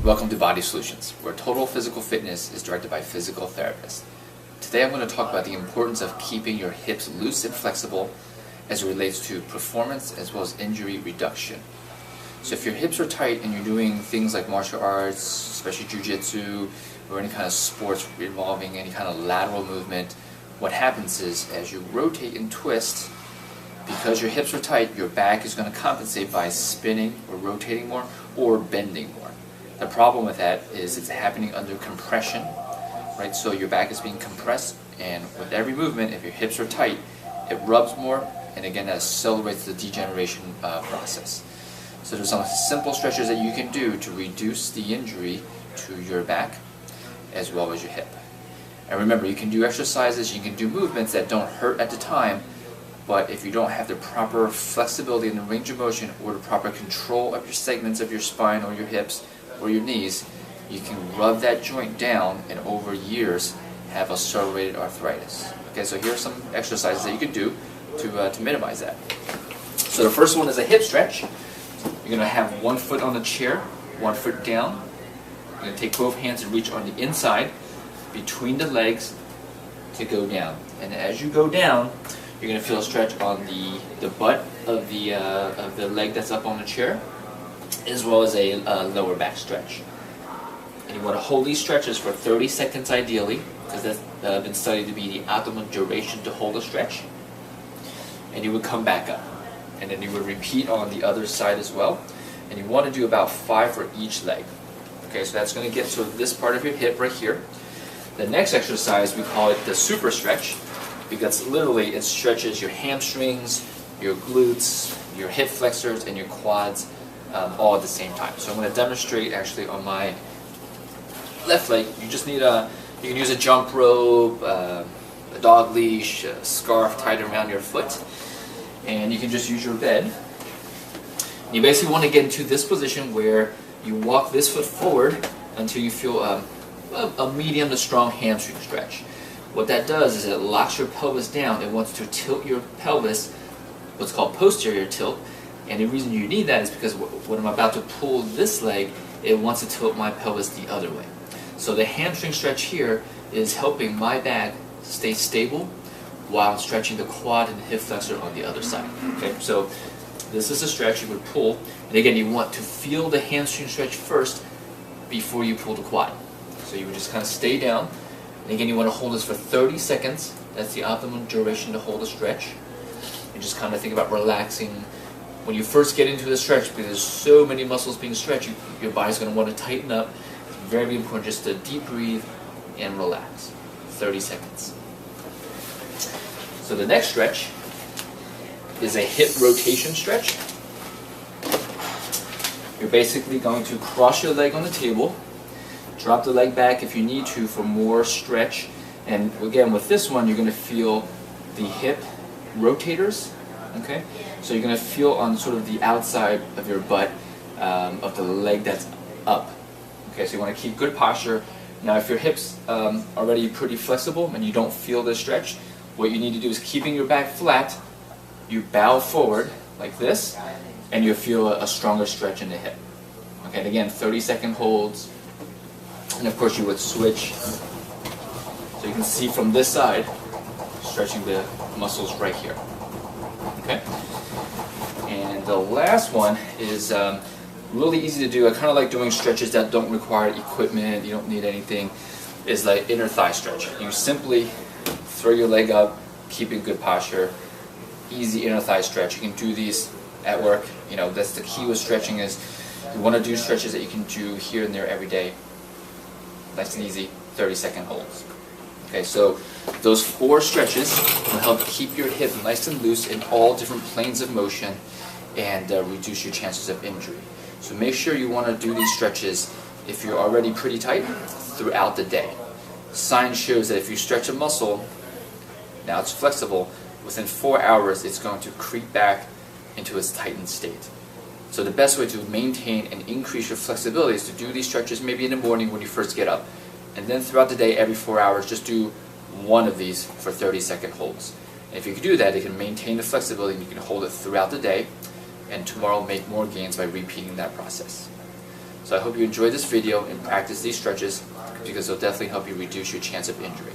Welcome to Body Solutions, where total physical fitness is directed by physical therapists. Today I'm going to talk about the importance of keeping your hips loose and flexible as it relates to performance as well as injury reduction. So if your hips are tight and you're doing things like martial arts, especially JiuJitsu, or any kind of sports involving any kind of lateral movement, what happens is as you rotate and twist, because your hips are tight, your back is going to compensate by spinning or rotating more or bending more. The problem with that is it's happening under compression, right? So your back is being compressed, and with every movement, if your hips are tight, it rubs more, and again, that accelerates the degeneration process. So there's some simple stretches that you can do to reduce the injury to your back as well as your hip. And remember, you can do exercises, you can do movements that don't hurt at the time, but if you don't have the proper flexibility in the range of motion or the proper control of your segments of your spine or your hips or your knees, you can rub that joint down and over years have accelerated arthritis. Okay, so here are some exercises that you can do to minimize that. So the first one is a hip stretch. You're going to have one foot on the chair, one foot down. You're going to take both hands and reach on the inside between the legs to go down. And as you go down, you're going to feel a stretch on the butt of the leg that's up on the chair, as well as a lower back stretch. And you want to hold these stretches for 30 seconds ideally, because that's been studied to be the optimal duration to hold a stretch. And you would come back up. And then you would repeat on the other side as well. And you want to do about 5 for each leg. Okay, so that's going to get to this part of your hip right here. The next exercise, we call it the super stretch, because literally it stretches your hamstrings, your glutes, your hip flexors, and your quads all at the same time. So I'm going to demonstrate actually on my left leg. You just need you can use a jump rope, a dog leash, a scarf tied around your foot, and you can just use your bed. And you basically want to get into this position where you walk this foot forward until you feel a medium to strong hamstring stretch. What that does is it locks your pelvis down. It wants to tilt your pelvis, what's called posterior tilt. And the reason you need that is because when I'm about to pull this leg, it wants to tilt my pelvis the other way. So the hamstring stretch here is helping my back stay stable while I'm stretching the quad and the hip flexor on the other side. Okay, so this is a stretch you would pull. And again, you want to feel the hamstring stretch first before you pull the quad. So you would just kind of stay down. And again, you want to hold this for 30 seconds. That's the optimum duration to hold a stretch. And just kind of think about relaxing. When you first get into the stretch, because there's so many muscles being stretched, your body's going to want to tighten up. It's very important just to deep breathe and relax. 30 seconds. So the next stretch is a hip rotation stretch. You're basically going to cross your leg on the table, drop the leg back if you need to for more stretch, and again with this one you're going to feel the hip rotators. Okay, so you're going to feel on sort of the outside of your butt of the leg that's up. Okay, so you want to keep good posture. Now if your hips are already pretty flexible and you don't feel this stretch, what you need to do is keeping your back flat, you bow forward like this, and you'll feel a stronger stretch in the hip. Okay, and again 30-second holds, and of course you would switch. So you can see from this side, stretching the muscles right here. Okay, and the last one is really easy to do. I kind of like doing stretches that don't require equipment. You don't need anything. Is like inner thigh stretch. You simply throw your leg up, keeping good posture. Easy inner thigh stretch. You can do these at work. You know, that's the key with stretching is you want to do stretches that you can do here and there every day. Nice and easy. 30-second holds. Okay, so those 4 stretches will help keep your hip nice and loose in all different planes of motion and reduce your chances of injury. So make sure you want to do these stretches if you're already pretty tight throughout the day. Science shows that if you stretch a muscle, now it's flexible, within 4 hours it's going to creep back into its tightened state. So the best way to maintain and increase your flexibility is to do these stretches maybe in the morning when you first get up. And then throughout the day, every 4 hours, just do one of these for 30-second holds. And if you can do that, it can maintain the flexibility and you can hold it throughout the day, and tomorrow make more gains by repeating that process. So I hope you enjoy this video and practice these stretches because they'll definitely help you reduce your chance of injury.